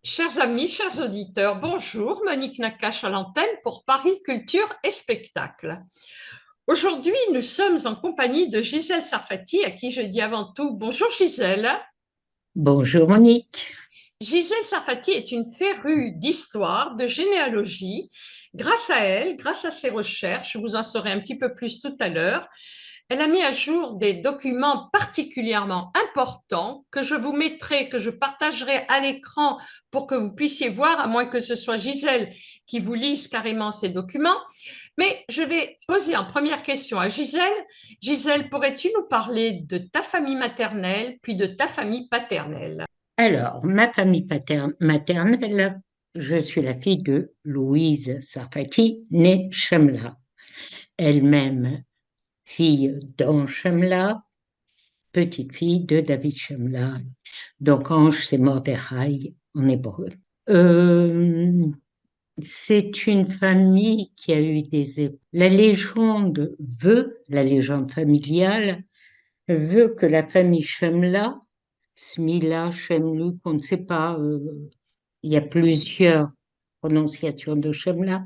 Chers amis, chers auditeurs, bonjour, Monique Nakache à l'antenne pour Paris Culture et Spectacle. Aujourd'hui, nous sommes en compagnie de Gisèle Sarfati, à qui je dis avant tout bonjour Gisèle. Bonjour Monique. Gisèle Sarfati est une férue d'histoire, de généalogie. Grâce à elle, grâce à ses recherches, vous en saurez un petit peu plus tout à l'heure, elle a mis à jour des documents particulièrement importants que je vous mettrai, que je partagerai à l'écran pour que vous puissiez voir, à moins que ce soit Gisèle qui vous lise carrément ces documents. Mais je vais poser en première question à Gisèle. Gisèle, pourrais-tu nous parler de ta famille maternelle, puis de ta famille paternelle? Alors, ma famille maternelle, je suis la fille de Louise Sarfati, née Chamla. Elle-même, fille d'Ange Chamla, petite fille de David Chamla. Donc, Ange, c'est Mordechai en hébreu. Euh, c'est une famille qui a eu La légende la légende familiale, veut que la famille Chamla, Smila, Chemluk, on ne sait pas, il y a plusieurs prononciations de Shemla,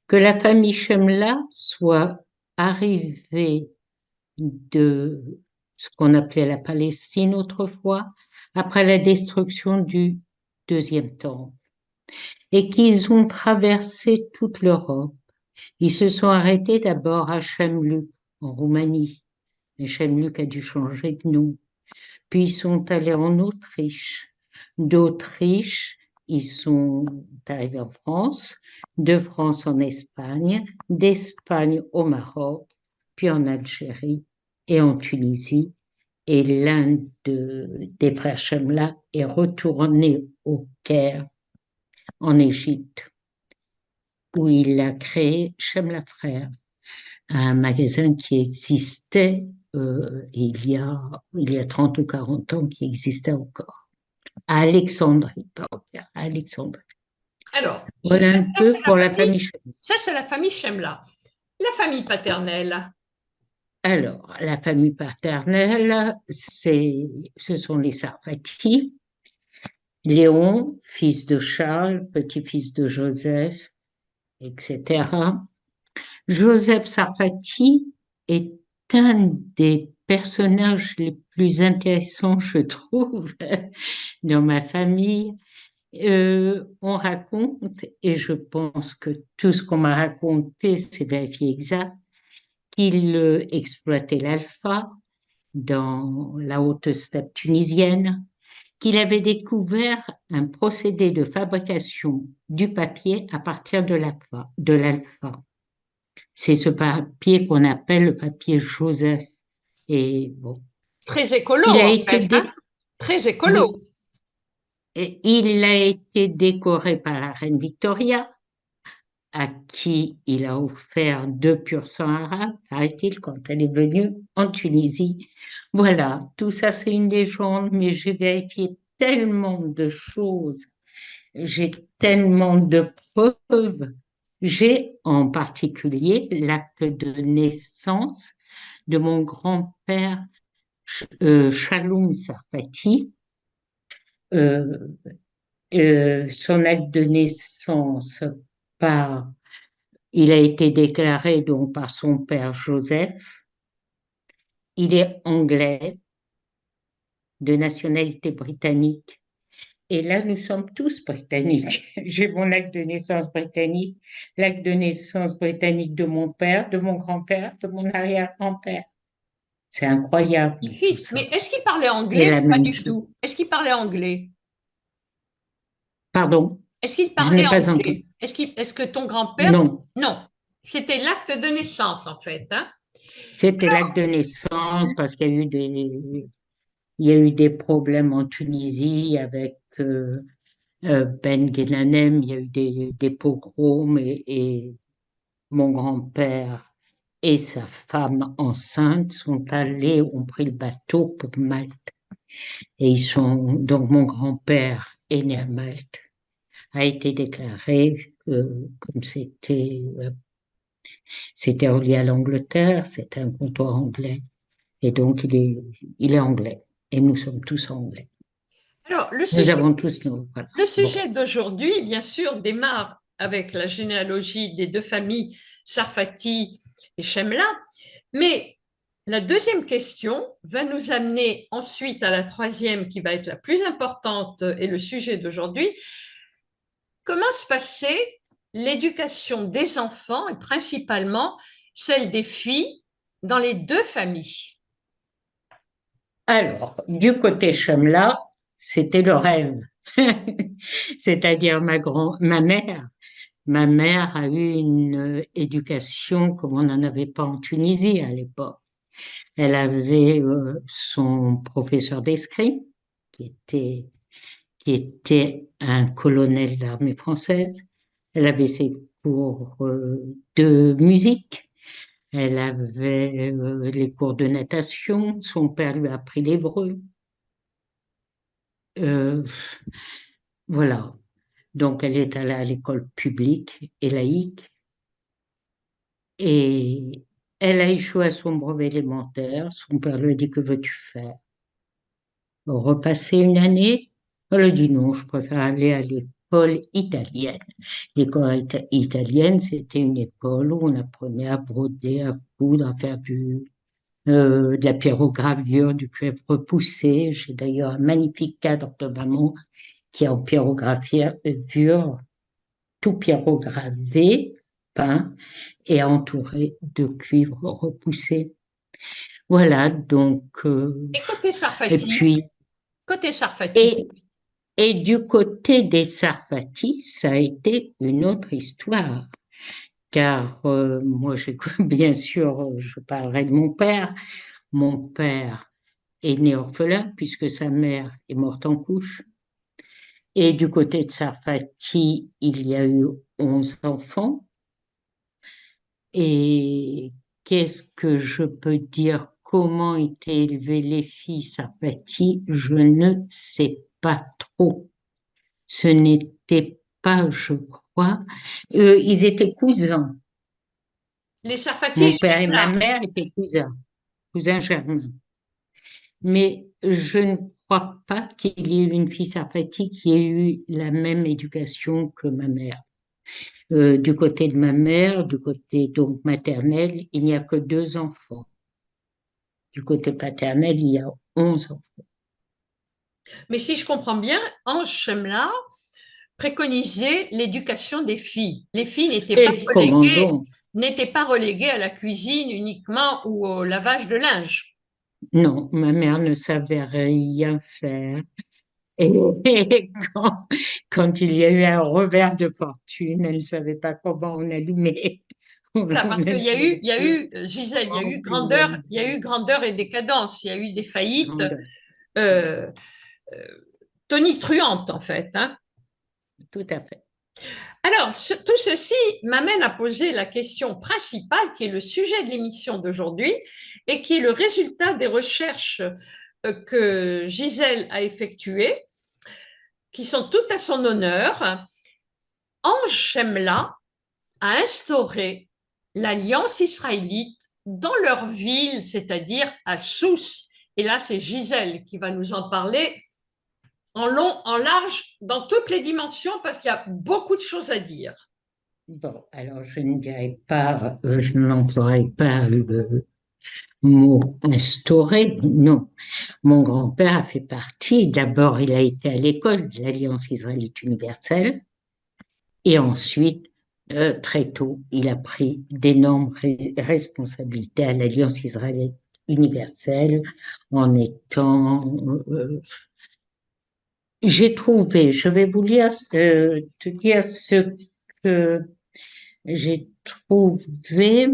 que la famille Shemla soit arrivée de ce qu'on appelait la Palestine autrefois, après la destruction du deuxième temple, et qu'ils ont traversé toute l'Europe. Ils se sont arrêtés d'abord à Chemluk, en Roumanie, mais Chemluk a dû changer de nom. Puis ils sont allés en Autriche. D'Autriche, ils sont arrivés en France, de France en Espagne, d'Espagne au Maroc, puis en Algérie et en Tunisie. Et des frères Chemla est retourné au Caire, en Égypte, où il a créé Chemla Frères, un magasin qui existait il y a 30 ou 40 ans, qui existait encore. À Alexandrie, pardon, à Alexandrie. Alors, Voilà Gisèle, un peu pour la famille Chemla. ça c'est la famille Chemla. La famille paternelle. Alors, la famille paternelle, ce sont les Sarfati. Léon, fils de Charles, petit-fils de Joseph, etc. Joseph Sarfati est un des personnages les plus intéressants, je trouve, dans ma famille. On raconte, et je pense que tout ce qu'on m'a raconté, c'est vérifié exact, qu'il exploitait l'alpha dans la haute steppe tunisienne, qu'il avait découvert un procédé de fabrication du papier à partir de l'alpha. C'est ce papier qu'on appelle le papier Joseph. Et bon, Très écolo il a en été, fait, hein? Très écolo. oui, et il a été décoré par la reine Victoria, à qui il a offert 2 pur sang arabes, paraît-il, quand elle est venue en Tunisie. Voilà, tout ça c'est une légende, mais j'ai vérifié tellement de choses, j'ai tellement de preuves. J'ai en particulier l'acte de naissance de mon grand-père Chaloum Sarfati. Euh, Son acte de naissance par Il a été déclaré donc par son père Joseph. Il est anglais, de nationalité britannique. Et là, nous sommes tous britanniques. J'ai mon acte de naissance britannique, l'acte de naissance britannique de mon père, de mon grand-père, de mon arrière-grand-père. C'est incroyable tout Magnifique. Mais ça. est-ce qu'il parlait Et anglais la ou pas même du chose. tout? Est-ce qu'il parlait anglais? Pardon, Est-ce qu'il je parlait n'ai pas entendu. anglais? Est-ce que ton grand-père... Non, Non, c'était l'acte de naissance en fait, hein? c'était l'acte de naissance parce qu'il y a eu il y a eu des problèmes en Tunisie avec Ben Ghenanem, il y a eu des pogroms et mon grand-père et sa femme enceinte ont pris le bateau pour Malte. Donc mon grand-père est né à Malte, a été déclaré comme c'était relié à l'Angleterre, c'était un comptoir anglais. Et donc il est anglais. Et nous sommes tous anglais. Alors, Nous avons tous nos... Voilà. le Bon. sujet d'aujourd'hui, bien sûr, démarre avec la généalogie des deux familles Sarfati et Shemla, mais la deuxième question va nous amener ensuite à la troisième qui va être la plus importante et le sujet d'aujourd'hui. Comment se passait l'éducation des enfants et principalement celle des filles dans les deux familles? Alors, du côté Chemla, c'était le rêve. C'est-à-dire ma mère. Ma mère a eu une éducation comme on n'en avait pas en Tunisie à l'époque. Elle avait son professeur d'escrime, qui était, qui était un colonel d'armée française. Elle avait ses cours de musique. Elle avait les cours de natation. Son père lui a appris l'hébreu. Euh, voilà. Donc, elle est allée à l'école publique et laïque. Et elle a échoué à son brevet élémentaire. Son père lui a dit, que veux-tu faire? Repasser une année? Elle a dit non, je préfère aller à l'école italienne. L'école italienne, c'était une école où on apprenait à broder, à coudre, à faire de la pierrogravure, du cuivre repoussé. J'ai d'ailleurs un magnifique cadre de maman qui est en pierrogravure, tout pierrogravé, peint et entouré de cuivre repoussé. Voilà, donc, Et côté et Sarfati, puis, côté Sarfati, et, et du côté des Sarfati, ça a été une autre histoire, car moi, bien sûr, je parlerai de mon père. Mon père est né orphelin puisque sa mère est morte en couche. Et du côté de Sarfati, il y a eu 11 enfants. Et qu'est-ce que je peux dire? Comment étaient élevées les filles Sarfati? Je ne sais pas trop. Ce n'était pas, je crois, ils étaient cousins. les Sarfati et Mon les père et ma Shemla. mère étaient cousins, cousins germains. Mais je ne crois pas qu'il y ait eu une fille Sarfati qui ait eu la même éducation que ma mère. Du côté de ma mère, du côté donc maternel, il n'y a que 2 enfants. Du côté paternel, il y a 11 enfants. Mais si je comprends bien, Ange Chemla préconisait l'éducation des filles. Les filles Et comment donc? n'étaient pas reléguées à la cuisine uniquement ou au lavage de linge. Non, ma mère ne savait rien faire. Et quand il y a eu un revers de fortune, elle ne savait pas comment Voilà, on parce qu'il y a eu, allumait il y a le feu, eu, Gisèle, remplir une il y a eu grandeur et décadence. Il y a eu des faillites grandeur. euh, tonitruantes, en fait, hein. Tout à fait. Alors, tout ceci m'amène à poser la question principale, qui est le sujet de l'émission d'aujourd'hui et qui est le résultat des recherches que Gisèle a effectuées, qui sont toutes à son honneur. Ange Shemla a instauré l'alliance israélite dans leur ville, c'est-à-dire à Sousse. Et là, c'est Gisèle qui va nous en parler en long, en large, dans toutes les dimensions, parce qu'il y a beaucoup de choses à dire. Bon, alors je ne dirais pas, je n'emploierai pas le mot instauré, non. Mon grand-père a fait partie, d'abord il a été à l'école de l'Alliance israélite universelle, et ensuite, très tôt, il a pris d'énormes responsabilités à l'Alliance israélite universelle en étant... j'ai trouvé, je vais vous lire, te dire ce que j'ai trouvé,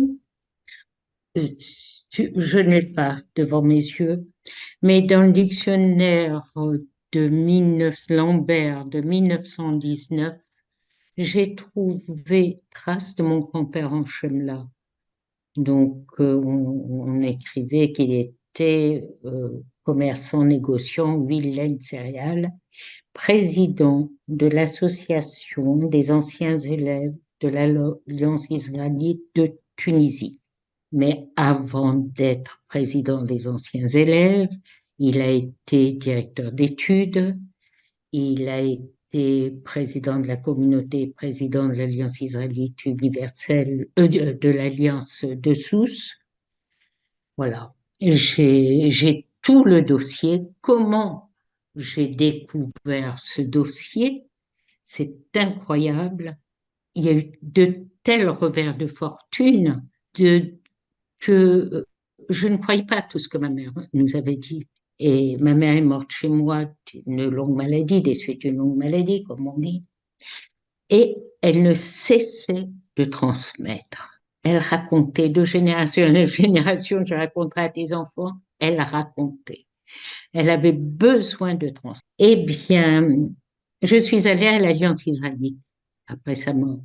je n'ai pas devant mes yeux, mais dans le dictionnaire de 19, Lambert de 1919, j'ai trouvé trace de mon grand-père en Chemla. Donc, on écrivait qu'il était commerçant, négociant, huile, laine, céréales, président de l'association des anciens élèves de l'Alliance israélite de Tunisie. Mais avant d'être président des anciens élèves, il a été directeur d'études, Il a été président de la communauté, président de l'Alliance israélite universelle, de l'Alliance de Sousse. Voilà. J'ai tout le dossier. Comment j'ai découvert ce dossier? C'est incroyable. Il y a eu de tels revers de fortune que je ne croyais pas tout ce que ma mère nous avait dit. Et ma mère est morte chez moi d'une longue maladie, des suites d'une longue maladie, comme on dit. Et elle ne cessait de transmettre. Elle racontait de génération en génération, je raconterai à tes enfants, elle racontait. Elle avait besoin de transmettre. Eh bien, je suis allée à l'Alliance israélite après sa mort.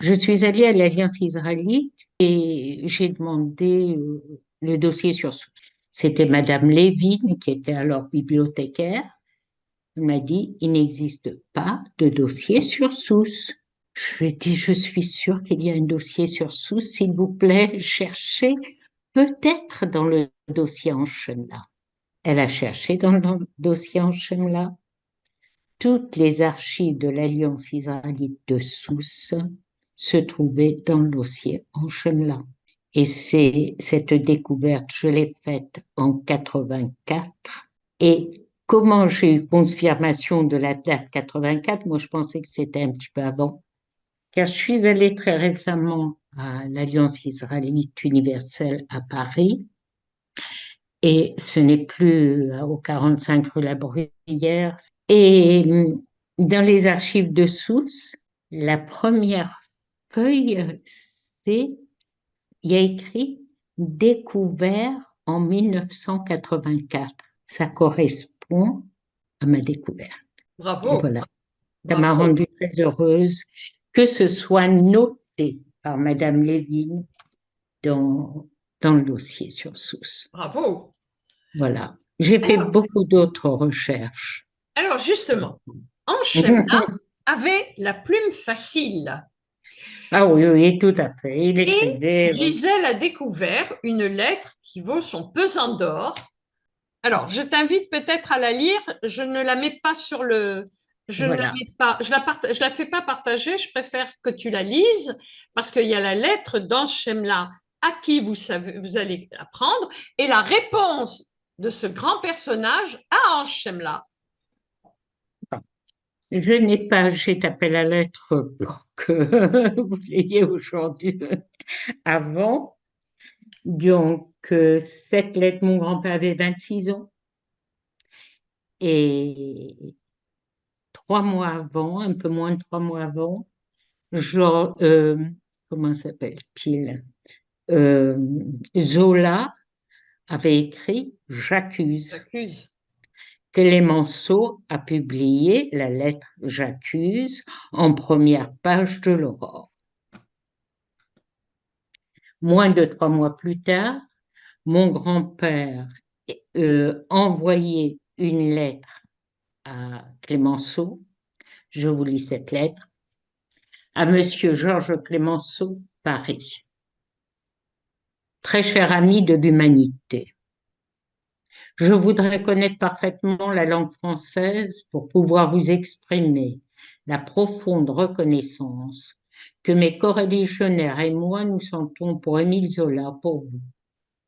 Je suis allée à l'Alliance israélite et j'ai demandé le dossier sur Sousse. C'était Madame Lévin qui était alors bibliothécaire. Elle m'a dit, il n'existe pas de dossier sur Sousse. Je lui ai dit, je suis sûre qu'il y a un dossier sur Sousse, s'il vous plaît, cherchez peut-être dans le dossier en Shemla. Elle a cherché dans le dossier en Shemla. Toutes les archives de l'Alliance israélite de Sousse se trouvaient dans le dossier en Shemla. Et c'est cette découverte, je l'ai faite en 84. Et comment j'ai eu confirmation de la date 84? Moi, je pensais que c'était un petit peu avant. Car je suis allée très récemment à l'Alliance israélite universelle à Paris. Et ce n'est plus au 45 rue La Bruyère. Et dans les archives de Sousse, la première feuille, il y a écrit découvert en 1984. Ça correspond à ma découverte. Et Bravo, voilà, ça m'a bravo, rendue très heureuse que ce soit noté par Madame Lévin dans, dans le dossier sur Sousse. bravo. Voilà. J'ai fait Alors, beaucoup d'autres recherches. alors justement, Anchemla avait la plume facile. Ah oui, oui, tout à fait. Il Et écrivait, Gisèle a découvert une lettre qui vaut son pesant d'or. Alors, je t'invite peut-être à la lire. Je ne la mets pas sur le. Je ne la voilà. mets pas. Je la fais pas partager. Je préfère que tu la lises parce qu'il y a la lettre d'Anchemla à qui vous savez, vous allez apprendre et la réponse de ce grand personnage à Anchemla. Je n'ai pas, j'ai tapé la lettre pour que vous l'ayez aujourd'hui avant. Donc, cette lettre, mon grand-père avait 26 ans. Et 3 mois avant, un peu moins de 3 mois avant, genre, comment s'appelle-t-il? Euh, Zola avait écrit J'accuse. J'accuse. Clémenceau a publié la lettre J'accuse en première page de l'Aurore. Moins de 3 mois plus tard, mon grand-père envoyait une lettre à Clémenceau. Je vous lis cette lettre. À Monsieur Georges Clémenceau, Paris. Très cher ami de l'humanité, je voudrais connaître parfaitement la langue française pour pouvoir vous exprimer la profonde reconnaissance que mes coreligionnaires et moi nous sentons pour Émile Zola, pour vous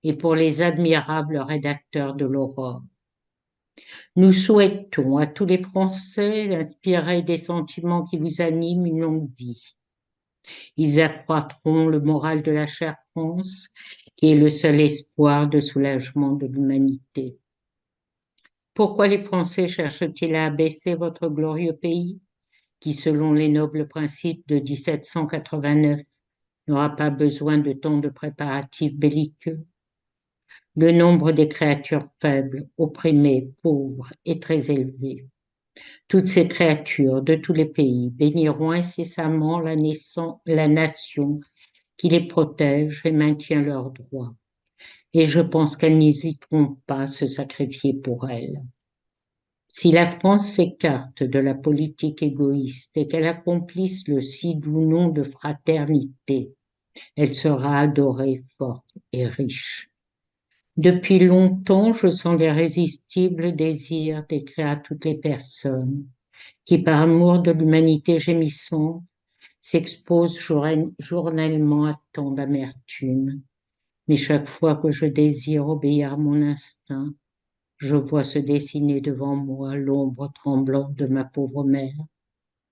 et pour les admirables rédacteurs de l'Aurore. Nous souhaitons à tous les Français inspirer des sentiments qui vous animent une longue vie. Ils accroîtront le moral de la chère France, qui est le seul espoir de soulagement de l'humanité. Pourquoi les Français cherchent-ils à abaisser votre glorieux pays, qui, selon les nobles principes de 1789, n'aura pas besoin de tant de préparatifs belliqueux? Le nombre des créatures faibles, opprimées, pauvres et très élevées. Toutes ces créatures de tous les pays béniront incessamment la nation qui les protège et maintient leurs droits. Et je pense qu'elles n'hésiteront pas à se sacrifier pour elles. Si la France s'écarte de la politique égoïste et qu'elle accomplisse le si doux nom de fraternité, elle sera adorée, forte et riche. Depuis longtemps, je sens l'irrésistible désir d'écrire à toutes les personnes qui, par amour de l'humanité gémissante, s'exposent journellement à tant d'amertume. Mais chaque fois que je désire obéir à mon instinct, je vois se dessiner devant moi l'ombre tremblante de ma pauvre mère.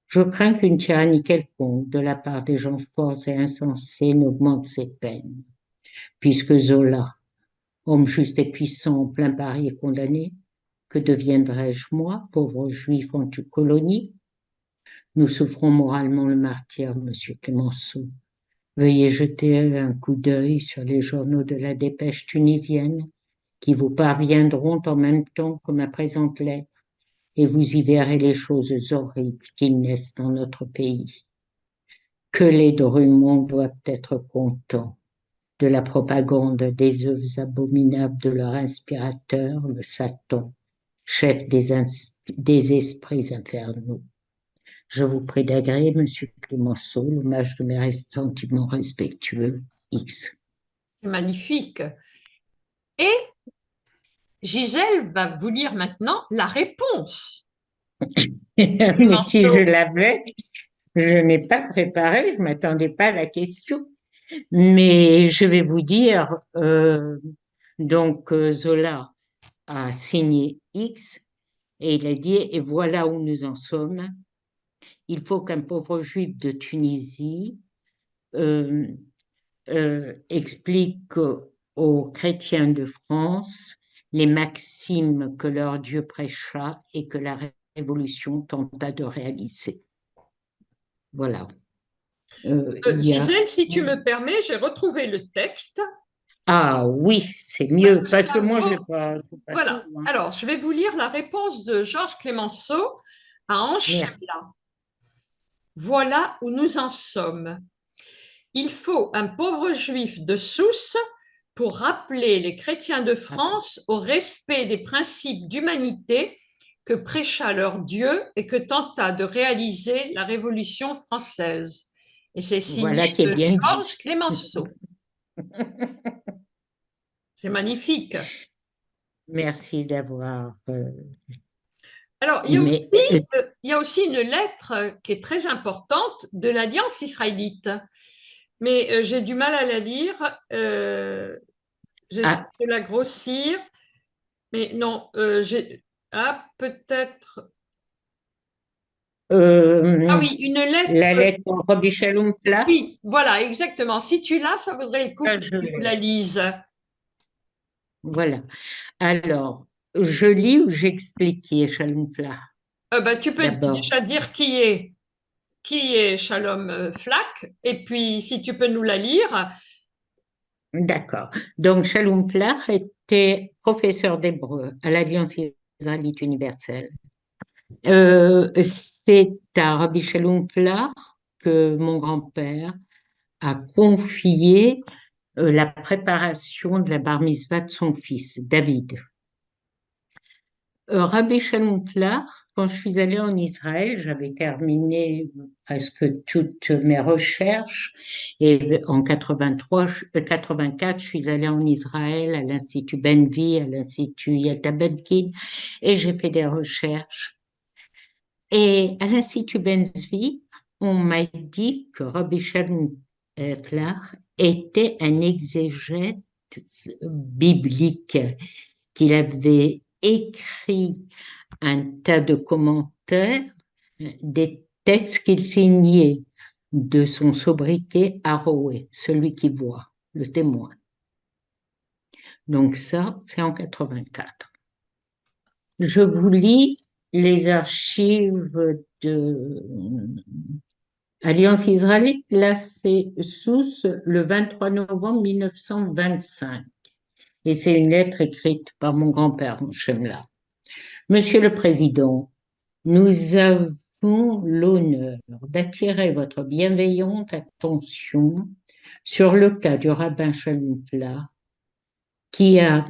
Je crains qu'une tyrannie quelconque de la part des gens forts et insensés n'augmente ses peines. Puisque Zola, homme juste et puissant en plein Paris, est condamné, que deviendrais-je moi, pauvre juif en colonie? Nous souffrons moralement le martyre, monsieur Clémenceau. Veuillez jeter un coup d'œil sur les journaux de la Dépêche tunisienne, qui vous parviendront en même temps que ma présente lettre, et vous y verrez les choses horribles qui naissent dans notre pays. Que les Drummond doivent être contents de la propagande des œuvres abominables de leur inspirateur, le Satan, chef des esprits infernaux. Je vous prie d'agréer, monsieur Clémenceau, l'hommage de mes sentiments respectueux, X. C'est magnifique. Et Gisèle va vous lire maintenant la réponse. Mais si je l'avais, je n'ai pas préparé, je ne m'attendais pas à la question. Mais je vais vous dire, Zola a signé X et il a dit, et voilà où nous en sommes. Il faut qu'un pauvre juif de Tunisie euh, explique aux chrétiens de France les maximes que leur Dieu prêcha et que la Révolution tenta de réaliser. Voilà. Gisèle, si tu me permets, j'ai retrouvé le texte. Ah oui, c'est mieux, parce que moi, je n'ai pas Voilà. tout. Hein. Alors, je vais vous lire la réponse de Georges Clémenceau à Ange Merci. Chapelain. Voilà où nous en sommes. Il faut un pauvre juif de Sousse pour rappeler les chrétiens de France au respect des principes d'humanité que prêcha leur Dieu et que tenta de réaliser la Révolution française. Et c'est signé Voilà qui est de bien dit. Georges Clémenceau. C'est magnifique. Merci d'avoir. Alors, Mais il y a aussi une lettre qui est très importante de l'Alliance israélite, mais j'ai du mal à la lire. J'essaie ah, de la grossir, mais non, ah, peut-être. Ah euh, oui, une lettre. la lettre de Rabbi Shalom Plat, Oui, voilà, exactement. Si tu l'as, ça vaudrait le coup ça, que je tu nous la l'ai. lises. Voilà. Alors, je lis ou j'explique qui est Shalom Plat Ben, tu peux d'abord. déjà dire qui est Shalom Flak, et puis si tu peux nous la lire. D'accord. Donc, Shalom Plat était professeur d'hébreu à l'Alliance israélite universelle. C'est à Rabbi Shalom Plat que mon grand-père a confié la préparation de la bar mitzvah de son fils, David. Rabbi Shalom Plat, quand je suis allée en Israël, j'avais terminé presque toutes mes recherches et en 84, je suis allée en Israël à l'Institut Benvi, à l'Institut Yalta Ben-Gvir et j'ai fait des recherches. Et à l'Institut Benvi, on m'a dit que Rabbi Shalom Plat était un exégète biblique, qu'il avait écrit un tas de commentaires, des textes qu'il signait de son sobriquet Aroé, celui qui voit, le témoin. Donc ça, c'est en 84. Je vous lis les archives de Alliance israélite, là c'est sous le 23 novembre 1925. Et c'est une lettre écrite par mon grand-père, Shemla. Monsieur le Président, nous avons l'honneur d'attirer votre bienveillante attention sur le cas du rabbin Shalom Plat, qui a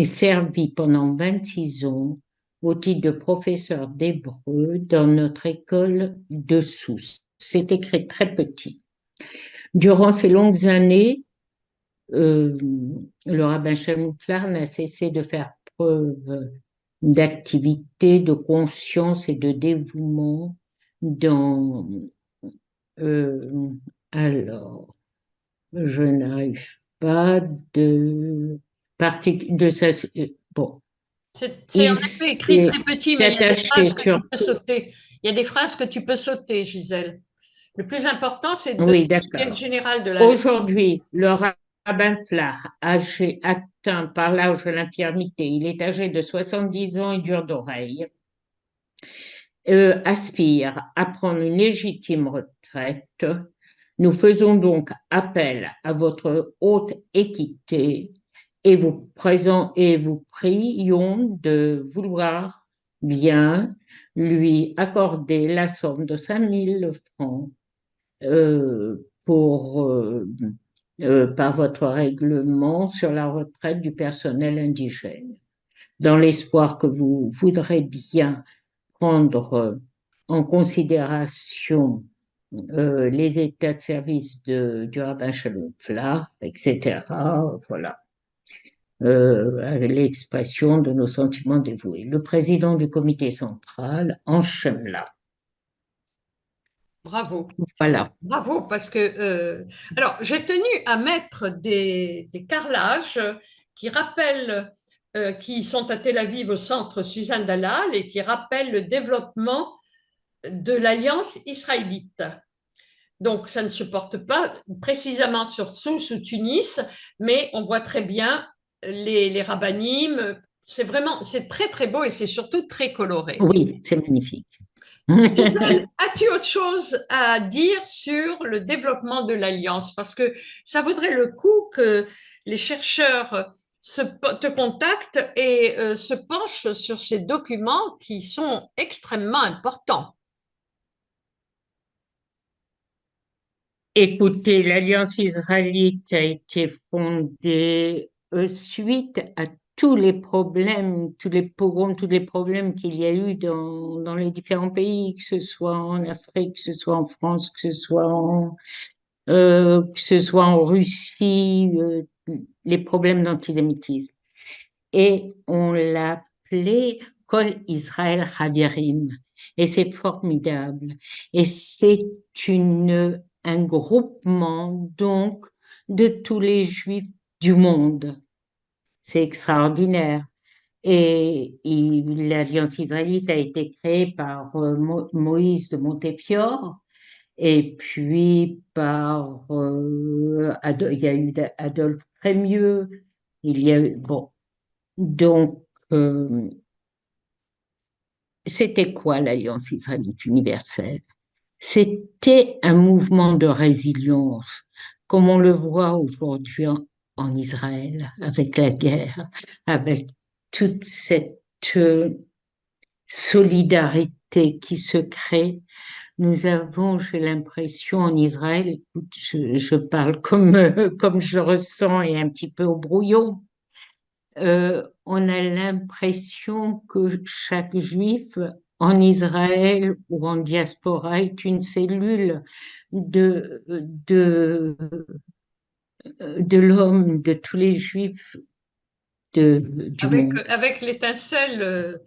servi pendant 26 ans au titre de professeur d'hébreu dans notre école de Sousse. C'est écrit très petit. Durant ces longues années, euh, le rabbin Shemouchlar n'a cessé de faire preuve d'activité, de conscience et de dévouement dans, euh, alors, je n'arrive pas de, de ça, bon, C'est en il effet écrit s'est très petit, mais il y a des attaché phrases que tu sur, peux sauter. Il y a des phrases que tu peux sauter, Gisèle. Le plus important, c'est de donner oui, l'idée d'accord. générale de la lettre. Aujourd'hui, le rabbin Flach, âgé, atteint par l'âge de l'infirmité, il est âgé de 70 ans et dur d'oreille, aspire à prendre une légitime retraite. Nous faisons donc appel à votre haute équité et vous prions de vouloir bien lui accorder la somme de 5 000 francs par votre règlement sur la retraite du personnel indigène, dans l'espoir que vous voudrez bien prendre en considération les états de service du rabbin Shalom Flach, etc. Voilà, l'expression de nos sentiments dévoués. Le président du comité central, en Shemla. Bravo. Voilà. Bravo, parce que alors j'ai tenu à mettre des carrelages qui rappellent, qui sont à Tel Aviv au centre Suzanne Dalal et qui rappellent le développement de l'Alliance israélite. Donc ça ne se porte pas précisément sur Sousse ou Tunis, mais on voit très bien les rabbinim. C'est vraiment, c'est très très beau et c'est surtout très coloré. Oui, c'est magnifique. Gisèle, as-tu autre chose à dire sur le développement de l'Alliance? Parce que ça vaudrait le coup que les chercheurs te contactent et se penchent sur ces documents qui sont extrêmement importants. Écoutez, l'Alliance israélite a été fondée suite à tous les problèmes, tous les pogroms, tous les problèmes qu'il y a eu dans les différents pays, que ce soit en Afrique, que ce soit en France, que ce soit en Russie, les problèmes d'antisémitisme. Et on l'a appelé Kol Israël Havirim. Et c'est formidable. Et c'est un groupement, donc, de tous les juifs du monde. C'est extraordinaire. L'Alliance israélite a été créée par Moïse de Montefiore et puis il y a eu Adolphe Crémieux, il y a eu, bon, donc, c'était quoi l'Alliance israélite universelle? C'était un mouvement de résilience, comme on le voit aujourd'hui en Israël, avec la guerre, avec toute cette solidarité qui se crée. Nous avons, j'ai l'impression, en Israël, écoute, je parle comme je ressens et un petit peu au brouillon, on a l'impression que chaque juif en Israël ou en diaspora est une cellule de, de, de l'homme, de tous les juifs du Avec, monde. avec l'étincelle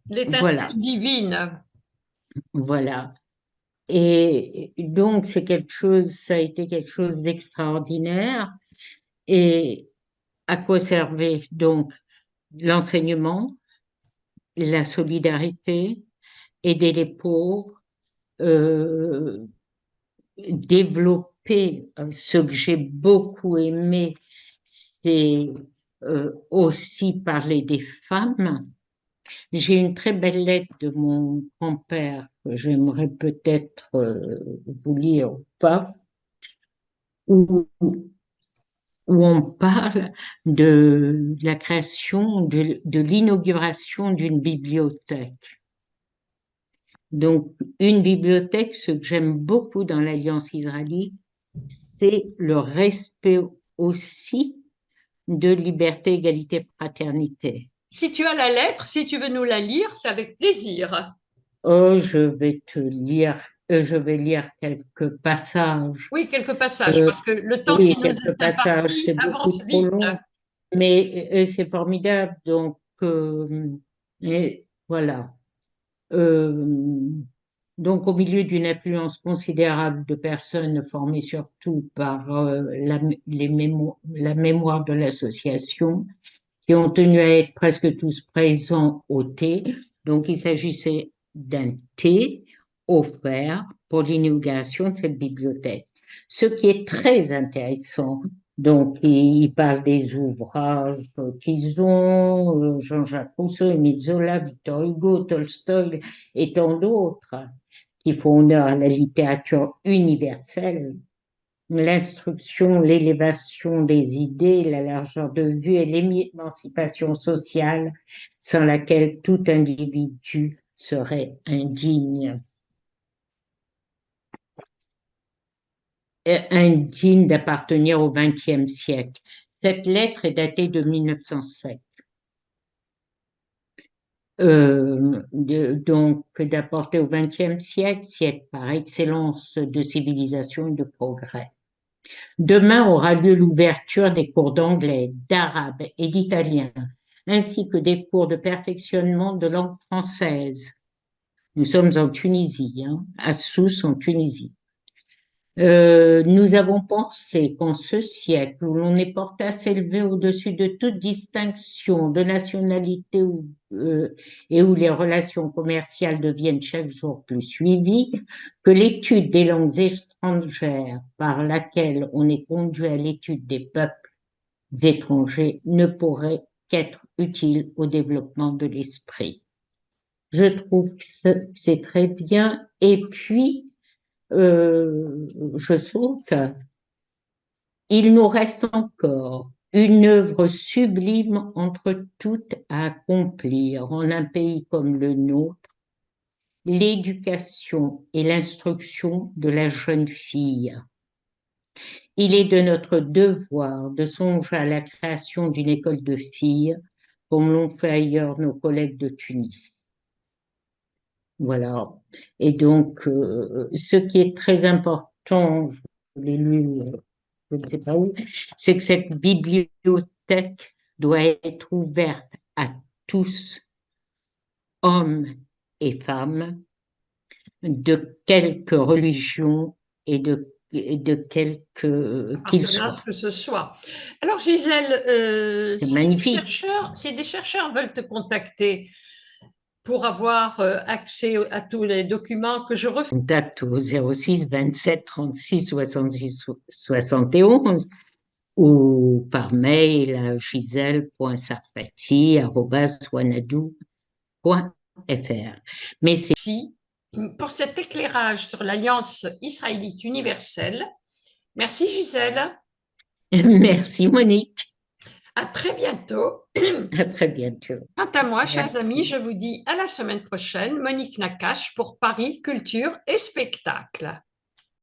Voilà, divine. voilà. Et donc, ça a été quelque chose d'extraordinaire. Et à quoi servait donc l'enseignement, la solidarité, aider les pauvres, euh, développer ce que j'ai beaucoup aimé, c'est aussi parler des femmes. J'ai une très belle lettre de mon grand-père que j'aimerais peut-être vous lire ou pas, où, où on parle de la création, de l'inauguration d'une bibliothèque. Donc, une bibliothèque, ce que j'aime beaucoup dans l'Alliance israélite, c'est le respect aussi de liberté, égalité, fraternité. Si tu as la lettre, si tu veux nous la lire, c'est avec plaisir. Oh, je vais te lire. je vais lire quelques passages. Oui, quelques passages, Euh, parce que le temps qui oui, nous quelques est passages, imparti c'est beaucoup avance trop vite. long, mais c'est formidable. Donc, et voilà. Euh, donc, au milieu d'une influence considérable de personnes formées surtout par la mémoire de l'association, qui ont tenu à être presque tous présents au thé. Donc, il s'agissait d'un thé offert pour l'inauguration de cette bibliothèque. Ce qui est très intéressant. Donc, ils parlent des ouvrages qu'ils ont, Jean-Jacques Rousseau, Émile Zola, Victor Hugo, Tolstoï et tant d'autres, qui font honneur à la littérature universelle. L'instruction, l'élévation des idées, la largeur de vue et l'émancipation sociale sans laquelle tout individu serait indigne. Indigne d'appartenir au XXe siècle. Cette lettre est datée de 1907. Donc, d'apporter au XXe siècle, siècle par excellence de civilisation et de progrès. Demain aura lieu l'ouverture des cours d'anglais, d'arabe et d'italien, ainsi que des cours de perfectionnement de langue française. Nous sommes en Tunisie, à Sousse en Tunisie. Nous avons pensé qu'en ce siècle où l'on est porté à s'élever au-dessus de toute distinction de nationalité et où les relations commerciales deviennent chaque jour plus suivies, que l'étude des langues étrangères par laquelle on est conduit à l'étude des peuples étrangers ne pourrait qu'être utile au développement de l'esprit. Je trouve que c'est très bien. Et puis, je trouve qu'il nous reste encore une œuvre sublime entre toutes à accomplir en un pays comme le nôtre, l'éducation et l'instruction de la jeune fille. Il est de notre devoir de songer à la création d'une école de filles, comme l'ont fait ailleurs nos collègues de Tunis. Voilà. Et donc, ce qui est très important, je l'ai lu, je ne sais pas où, c'est que cette bibliothèque doit être ouverte à tous, hommes et femmes, de quelque religion et de quelque qu'ils Appartenance soient. que ce soit. Alors, Gisèle, C'est magnifique. si des chercheurs veulent te contacter pour avoir accès à tous les documents que je refais, Contact au 06 27 36 66 71 ou par mail à gisèle.sarfati@wanadoo.fr. Mais c'est ici, pour cet éclairage sur l'Alliance israélite universelle. Merci, Gisèle. merci Monique. À très bientôt. À très bientôt. Quant à moi, chers amis, Merci. je vous dis à la semaine prochaine. Monique Nakache pour Paris, Culture et Spectacle.